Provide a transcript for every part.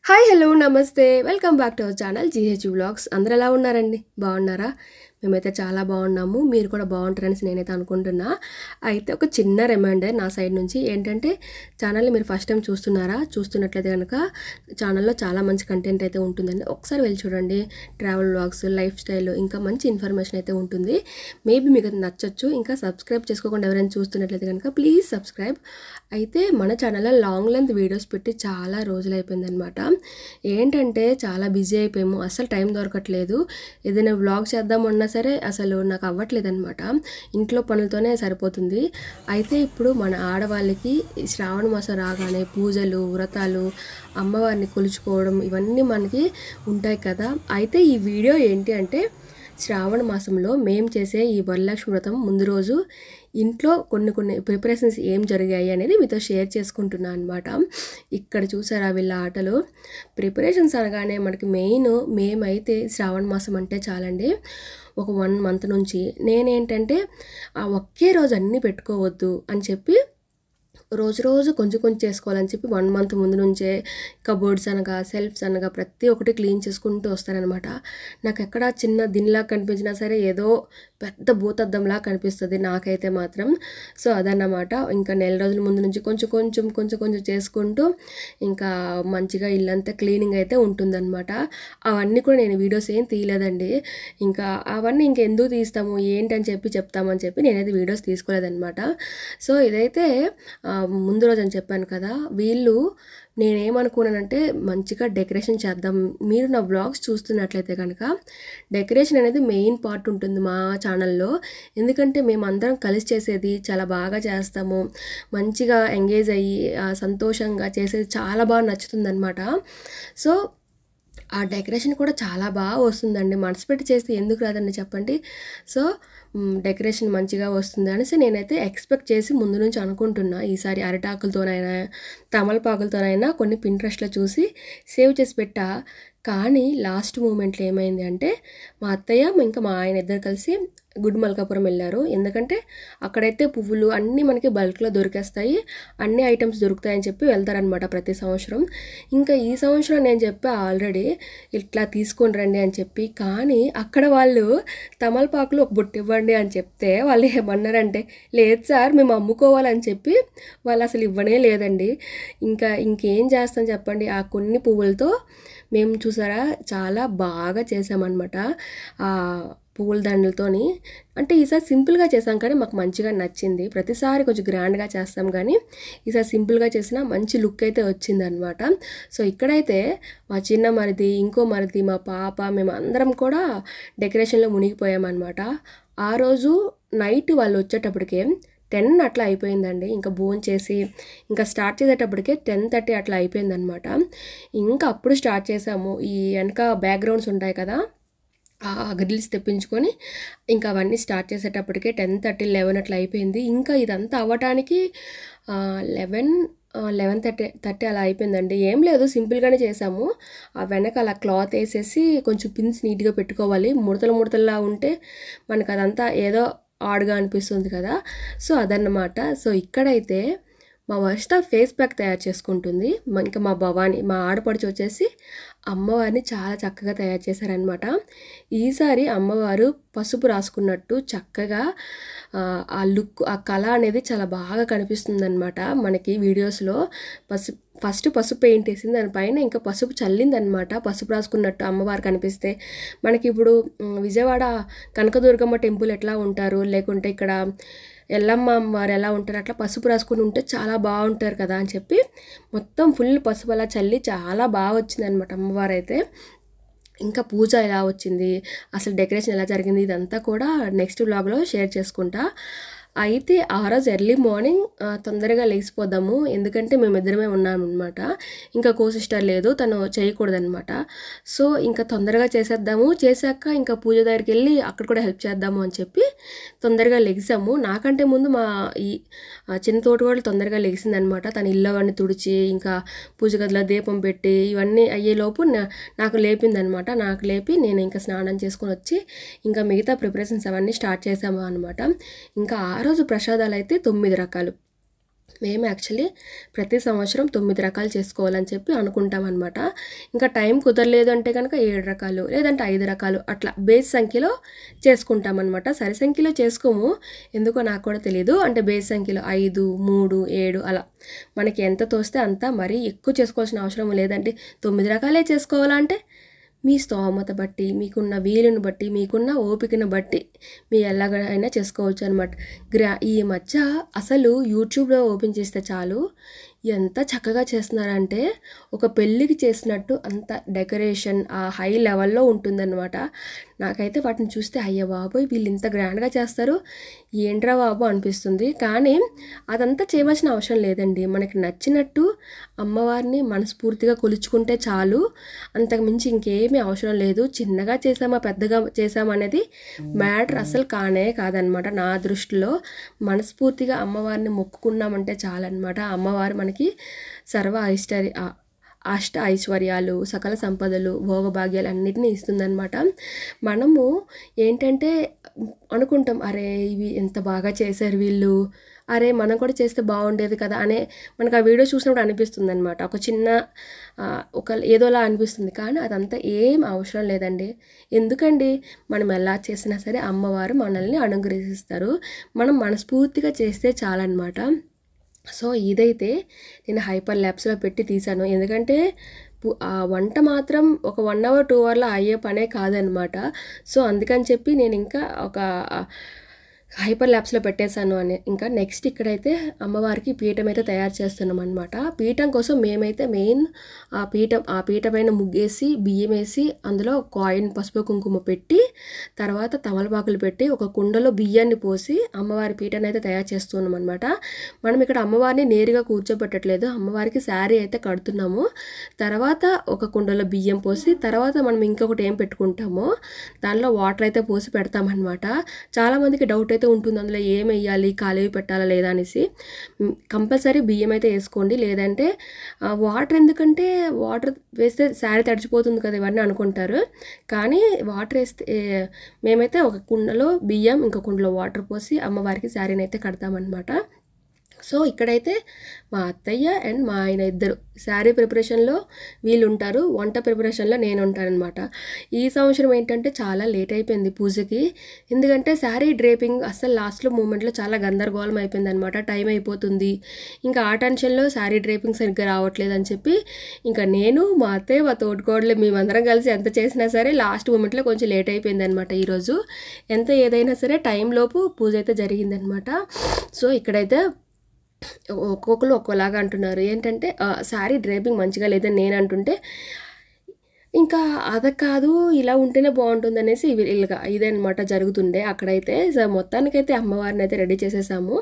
Hi hello నమస్తే welcome back to our channel GH vlogs. అందరూ ఎలా ఉన్నారండి? బాగున్నారా? మేమైతే చాలా బాగున్నాము. మీరు కూడా బాగుంటారని నేనైతే అనుకుంటున్నా. అయితే ఒక చిన్న రిమైండర్ నా సైడ్ నుంచి ఏంటంటే, ఛానల్ని మీరు ఫస్ట్ టైం చూస్తున్నట్లయితే కనుక ఛానల్లో చాలా మంచి కంటెంట్ అయితే ఉంటుందండి. ఒకసారి వెళ్ళి చూడండి. ట్రావెల్ వ్లాగ్స్, లైఫ్ స్టైల్, ఇంకా మంచి ఇన్ఫర్మేషన్ అయితే ఉంటుంది. మేబీ మీకు అది నచ్చచ్చు. ఇంకా సబ్స్క్రైబ్ చేసుకోకుండా ఎవరైనా చూస్తున్నట్లయితే కనుక ప్లీజ్ సబ్స్క్రైబ్. అయితే మన ఛానల్లో లాంగ్ లెంత్ వీడియోస్ పెట్టి చాలా రోజులు అయిపోయిందనమాట. ఏంటంటే చాలా బిజీ అయిపోయాము, అసలు టైం దొరకట్లేదు. ఏదైనా వ్లాగ్ చేద్దామన్నా సరే అసలు నాకు అవ్వట్లేదు అనమాట. ఇంట్లో పనులతోనే సరిపోతుంది. అయితే ఇప్పుడు మన ఆడవాళ్ళకి శ్రావణ మాసం రాగానే పూజలు, వ్రతాలు, అమ్మవారిని కొలుచుకోవడం ఇవన్నీ మనకి ఉంటాయి కదా. అయితే ఈ వీడియో ఏంటి అంటే, శ్రావణ మాసంలో మేము చేసే ఈ వరలక్ష్మి వ్రతం ముందు రోజు ఇంట్లో కొన్ని ప్రిపరేషన్స్ ఏం జరిగాయి అనేది మీతో షేర్ చేసుకుంటున్నాను అనమాట. ఇక్కడ చూసారా వీళ్ళ ఆటలు. ప్రిపరేషన్స్ అనగానే మనకి మేమైతే శ్రావణ మాసం అంటే చాలండి. ఒక 1 మంత్ నుంచి నేనేంటంటే ఒకే రోజు అన్నీ పెట్టుకోవద్దు అని చెప్పి రోజు కొంచెం చేసుకోవాలని చెప్పి 1 మంత్ ముందు నుంచే కబోర్డ్స్ అనగా, సెల్ఫ్స్ అనగా ప్రతి ఒక్కటి క్లీన్ చేసుకుంటూ వస్తానన్నమాట. నాకు ఎక్కడ చిన్న దిన్లా కనిపించినా సరే ఏదో పెద్ద భూతద్దంలా కనిపిస్తుంది నాకైతే మాత్రం. సో అదన్నమాట. ఇంకా నెల రోజుల ముందు నుంచి కొంచెం చేసుకుంటూ ఇంకా మంచిగా ఇల్లంతా క్లీనింగ్ అయితే ఉంటుందన్నమాట. అవన్నీ కూడా నేను వీడియోస్ ఏం తీయలేదండి. ఇంకా అవన్నీ ఇంకెందుకు తీస్తాము ఏంటని చెప్తామని చెప్పి నేనైతే వీడియోస్ తీసుకోలేదన్నమాట. సో ఇదైతే ముందు రోజు అని చెప్పాను కదా. వీళ్ళు నేనేమనుకున్నానంటే మంచిగా డెకరేషన్ చేద్దాం. మీరు నా వ్లాగ్స్ చూస్తున్నట్లయితే కనుక డెకరేషన్ అనేది మెయిన్ పార్ట్ ఉంటుంది మా ఛానల్లో. ఎందుకంటే మేమందరం కలిసి చేసేది చాలా బాగా చేస్తాము. మంచిగా ఎంగేజ్ అయ్యి సంతోషంగా చేసేది చాలా బాగా నచ్చుతుందన్నమాట. సో ఆ డెకరేషన్ కూడా చాలా బాగా వస్తుందండి. మనసు పెట్టి చేస్తే ఎందుకు రాదండి చెప్పండి. సో డెకరేషన్ మంచిగా వస్తుంది అనేసి నేనైతే ఎక్స్పెక్ట్ చేసి ముందు నుంచి అనుకుంటున్నా. ఈసారి అరిటాకులతోనైనా తమలపాకులతోనైనా కొన్ని పింట్రెస్ట్లో చూసి సేవ్ చేసి పెట్టా. కానీ లాస్ట్ మూమెంట్లో ఏమైంది అంటే, మా అత్తయ్య ఇంకా మా ఆయన ఇద్దరు కలిసి గుడ్ మల్కాపురం వెళ్ళారు. ఎందుకంటే అక్కడైతే పువ్వులు అన్నీ మనకి బల్క్లో దొరికేస్తాయి, అన్ని ఐటమ్స్ దొరుకుతాయని చెప్పి వెళ్తారనమాట ప్రతి సంవత్సరం. ఇంకా ఈ సంవత్సరం నేను చెప్పా ఆల్రెడీ ఇట్లా తీసుకొని రండి అని చెప్పి. కానీ అక్కడ వాళ్ళు తమలపాకులు ఒక బుట్ట ఇవ్వండి అని చెప్తే వాళ్ళు ఏమన్నారంటే, లేదు సార్ మేము అమ్ముకోవాలని చెప్పి వాళ్ళు అసలు ఇవ్వనే లేదండి. ఇంకేం చేస్తాం చెప్పండి. ఆ కొన్ని పువ్వులతో మేము చూసారా చాలా బాగా చేసామన్నమాట. పువ్వుల దండలతోని. అంటే ఈసారి సింపుల్గా చేసాం కానీ మాకు మంచిగా నచ్చింది. ప్రతిసారి కొంచెం గ్రాండ్గా చేస్తాం కానీ ఈసారి సింపుల్గా చేసిన మంచి లుక్ అయితే వచ్చిందనమాట. సో ఇక్కడైతే మా చిన్న మరిది, ఇంకో మరిది, మా పాప, మేము అందరం కూడా డెకరేషన్లో మునిగిపోయామన్నమాట. ఆ రోజు నైట్ వాళ్ళు వచ్చేటప్పటికే 10 అట్లా అయిపోయిందండి. ఇంకా భోంచేసి ఇంకా స్టార్ట్ చేసేటప్పటికే 10:30 అట్లా అయిపోయిందనమాట. ఇంకా అప్పుడు స్టార్ట్ చేసాము. ఈ వెనక బ్యాక్గ్రౌండ్స్ ఉంటాయి కదా, ఆ గ్రిల్స్ తెప్పించుకొని ఇంకా అవన్నీ స్టార్ట్ చేసేటప్పటికే 10:30, 11 అట్లా అయిపోయింది. ఇంకా ఇదంతా అవ్వటానికి 11:30 అలా అయిపోయిందండి. ఏం లేదు, సింపుల్గానే చేసాము. ఆ వెనక అలా క్లాత్ వేసేసి కొంచెం పిన్స్ నీట్గా పెట్టుకోవాలి. ముడతలా ఉంటే మనకు అదంతా ఏదో ఆడ్గా అనిపిస్తుంది కదా. సో అదన్నమాట. సో ఇక్కడైతే మా వర్షిత ఫేస్ ప్యాక్ తయారు చేసుకుంటుంది. ఇంకా మా భవాని, మా ఆడపడుచు వచ్చేసి అమ్మవారిని చాలా చక్కగా తయారు చేశారనమాట. ఈసారి అమ్మవారు పసుపు రాసుకున్నట్టు చక్కగా ఆ లుక్, ఆ కళ అనేది చాలా బాగా కనిపిస్తుందన్నమాట మనకి వీడియోస్లో. ఫస్ట్ పసుపు పెయింట్ వేసింది, దానిపైన ఇంకా పసుపు చల్లిందనమాట. పసుపు రాసుకున్నట్టు అమ్మవారు కనిపిస్తే మనకి ఇప్పుడు విజయవాడ కనకదుర్గమ్మ టెంపుల్ ఎట్లా ఉంటారు, లేకుంటే ఇక్కడ ఎల్లమ్మ వారు ఎలా ఉంటారు, అట్లా పసుపు రాసుకుని ఉంటే చాలా బాగుంటారు కదా అని చెప్పి మొత్తం ఫుల్ పసుపు అలా చల్లి చాలా బాగా వచ్చింది అనమాట అమ్మవారు అయితే. ఇంకా పూజ ఎలా వచ్చింది, అసలు డెకరేషన్ ఎలా జరిగింది, ఇదంతా కూడా నెక్స్ట్ వ్లాగ్లో షేర్ చేసుకుంటా. అయితే ఆ రోజు ఎర్లీ మార్నింగ్ తొందరగా లేచిపోదాము, ఎందుకంటే మేమిద్దరమే ఉన్నామన్నమాట. ఇంకా సిస్టర్ లేదు, తను చేయకూడదనమాట. సో ఇంకా తొందరగా చేసేద్దాము, చేశాక ఇంకా పూజ దగ్గరికి వెళ్ళి అక్కడ కూడా హెల్ప్ చేద్దాము అని చెప్పి తొందరగా లెగిసాము. నాకంటే ముందు మా ఈ చిన్న తోటవాళ్ళు తొందరగా లెగిసిందనమాట. తను ఇల్లు అవన్నీ తుడిచి ఇంకా పూజ గదిలో దీపం పెట్టి ఇవన్నీ అయ్యేలోపు నాకు లేపిందనమాట. నాకు లేపి నేను ఇంకా స్నానం చేసుకొని వచ్చి ఇంకా మిగతా ప్రిపరేషన్స్ అవన్నీ స్టార్ట్ చేసాము అనమాట. ఇంకా ఆ రోజు ప్రసాదాలు అయితే 9 రకాలు. మేము యాక్చువల్లీ ప్రతి సంవత్సరం 9 రకాలు చేసుకోవాలని చెప్పి అనుకుంటాం అనమాట. ఇంకా టైం కుదరలేదు అంటే కనుక 7 రకాలు లేదంటే 5 రకాలు అట్లా బేస్ సంఖ్యలో చేసుకుంటాం అనమాట. సరి సంఖ్యలో చేసుకోము, ఎందుకో నాకు కూడా తెలియదు. అంటే బేస్ సంఖ్యలో 5, 3, 7 అలా మనకి ఎంత తోస్తే అంత, మరీ ఎక్కువ చేసుకోవాల్సిన అవసరం లేదండి. 9 రకాలే చేసుకోవాలంటే మీ స్తోమత బట్టి, మీకున్న వీలుని బట్టి, మీకున్న ఓపికను బట్టి మీ ఎలాగైనా చేసుకోవచ్చు అనమాట. ఈ మధ్య అసలు యూట్యూబ్లో ఓపెన్ చేస్తే చాలు ఎంత చక్కగా చేస్తున్నారంటే ఒక పెళ్ళికి చేసినట్టు అంత డెకరేషన్ ఆ హై లెవెల్లో ఉంటుందన్నమాట. నాకైతే వాటిని చూస్తే అయ్య బాబోయ్ వీళ్ళు ఇంత గ్రాండ్గా చేస్తారు ఏంట్రా బాబు అనిపిస్తుంది. కానీ అదంతా చేయవలసిన అవసరం లేదండి. మనకి నచ్చినట్టు అమ్మవారిని మనస్ఫూర్తిగా కొలుచుకుంటే చాలు, అంతకుమించి ఇంకేమీ అవసరం లేదు. చిన్నగా చేసామా పెద్దగా చేసామా అనేది మ్యాటర్ అసలు కానే కాదనమాట. నా దృష్టిలో మనస్ఫూర్తిగా అమ్మవారిని మొక్కుకున్నామంటే చాలన్నమాట. అమ్మవారు మనకి సర్వ అష్ట ఐశ్వర్యాలు, సకల సంపదలు, భోగభాగ్యాలు అన్నిటినీ ఇస్తుందన్నమాట. మనము ఏంటంటే అనుకుంటాం, అరే ఇవి ఎంత బాగా చేశారు వీళ్ళు, అరే మనం కూడా చేస్తే బాగుండేది కదా అనే మనకు ఆ వీడియో చూసినప్పుడు అనిపిస్తుంది అనమాట. ఒక చిన్న ఏదోలా అనిపిస్తుంది. కానీ అదంతా ఏం అవసరం లేదండి. ఎందుకండి, మనం ఎలా చేసినా సరే అమ్మవారు మనల్ని అనుగ్రహిస్తారు. మనం మనస్ఫూర్తిగా చేస్తే చాలన్నమాట. సో ఇదైతే నేను హైపర్ ల్యాబ్స్లో పెట్టి తీసాను. ఎందుకంటే ఆ వంట మాత్రం ఒక 1 hour 2 hourలో అయ్యే పనే కాదనమాట. సో అందుకని చెప్పి నేను ఇంకా ఒక హైపర్ ల్యాబ్స్లో పెట్టేశాను అని. ఇంకా నెక్స్ట్ ఇక్కడైతే అమ్మవారికి పీఠం అయితే తయారు చేస్తున్నాం అనమాట. పీఠం కోసం మేమైతే మెయిన్ ఆ పీఠ పైన ముగ్గేసి బియ్యం వేసి అందులో కాయిన్ పసుపు కుంకుమ పెట్టి తర్వాత తమలపాకులు పెట్టి ఒక కుండలో బియ్యాన్ని పోసి అమ్మవారి పీఠాన్ని అయితే తయారు చేస్తున్నాం అనమాట. మనం ఇక్కడ అమ్మవారిని నేరుగా కూర్చోబెట్టట్లేదు, అమ్మవారికి శారీ అయితే కడుతున్నాము. తర్వాత ఒక కుండలో బియ్యం పోసి తర్వాత మనం ఇంకొకటి ఏం పెట్టుకుంటామో దానిలో వాటర్ అయితే పోసి పెడతామన్నమాట. చాలామందికి డౌట్ అయితే ఉంటుంది అందులో ఏం వేయాలి, కాలేవి పెట్టాలా లేదా అనేసి. కంపల్సరీ బియ్యం అయితే వేసుకోండి, లేదంటే వాటర్, ఎందుకంటే వాటర్ వేస్తే శారీ తడిచిపోతుంది కదా ఇవన్నీ అనుకుంటారు. కానీ వాటర్ వేస్తే మేమైతే ఒక కుండలో బియ్యం ఇంకో కుండలో వాటర్ పోసి అమ్మవారికి శారీని అయితే కడతామన్నమాట. సో ఇక్కడైతే మా అత్తయ్య అండ్ మా ఆయన ఇద్దరు శారీ ప్రిపరేషన్లో వీళ్ళు ఉంటారు, వంట ప్రిపరేషన్లో నేను ఉంటానన్నమాట. ఈ సంవత్సరం ఏంటంటే చాలా లేట్ అయిపోయింది పూజకి. ఎందుకంటే శారీ డ్రేపింగ్ అస్సలు లాస్ట్లో మూమెంట్లో చాలా గందరగోళం అయిపోయింది అనమాట. టైం అయిపోతుంది, ఇంకా ఆ టెన్షన్లో శారీ డ్రేపింగ్ సరిగ్గా రావట్లేదు అని చెప్పి ఇంకా నేను మా అత్తయ్య మా తోటికోడలు మేమందరం కలిసి ఎంత చేసినా సరే లాస్ట్ మూమెంట్లో కొంచెం లేట్ అయిపోయింది అనమాట. ఈరోజు ఎంత ఏదైనా సరే టైంలోపు పూజ అయితే జరిగిందనమాట. సో ఇక్కడైతే ఒక్కొక్కరు ఒక్కోలాగా అంటున్నారు. ఏంటంటే శారీ డ్రేపింగ్ మంచిగా లేదని నేను అంటుంటే ఇంకా అది కాదు ఇలా ఉంటేనే బాగుంటుంది అనేసి ఇదనమాట జరుగుతుండే అక్కడైతే. సో మొత్తానికైతే అమ్మవారిని అయితే రెడీ చేసేసాము.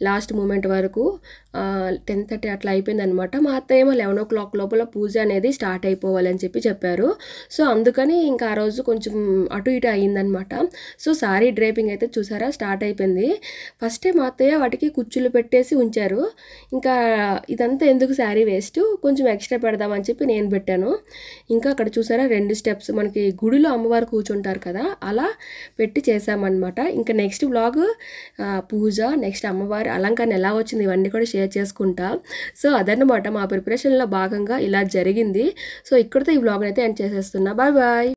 లాస్ట్ మూమెంట్ వరకు 10:30 అట్లా అయిపోయింది అనమాట. మా అత్తయ్య ఏమో 11 o'clock లోపల పూజ అనేది స్టార్ట్ అయిపోవాలని చెప్పారు. సో అందుకని ఇంకా ఆ రోజు కొంచెం అటు ఇటు అయ్యిందనమాట. సో శారీ డ్రేపింగ్ అయితే చూసారా స్టార్ట్ అయిపోయింది. ఫస్టే మా అత్తయ్య వాటికి కుచ్చులు పెట్టేసి ఉంచారు. ఇంకా ఇదంతా ఎందుకు శారీ వేస్ట్, కొంచెం ఎక్స్ట్రా పెడదామని చెప్పి నేను పెట్టాను. ఇంకా అక్కడ చూసారా 2 steps మనకి గుడిలో అమ్మవారు కూర్చుంటారు కదా అలా పెట్టి చేసామన్నమాట. ఇంకా నెక్స్ట్ వ్లాగ్ పూజ, నెక్స్ట్ అమ్మవారి అలంకరణ ఎలా వచ్చింది ఇవన్నీ కూడా షేర్ చేసుకుంటా. సో అదన్నమాట మా ప్రిపరేషన్లో భాగంగా ఇలా జరిగింది. సో ఇక్కడితో ఈ వ్లాగ్ అయితే ఎండ్ చేసేస్తున్నా. Bye bye.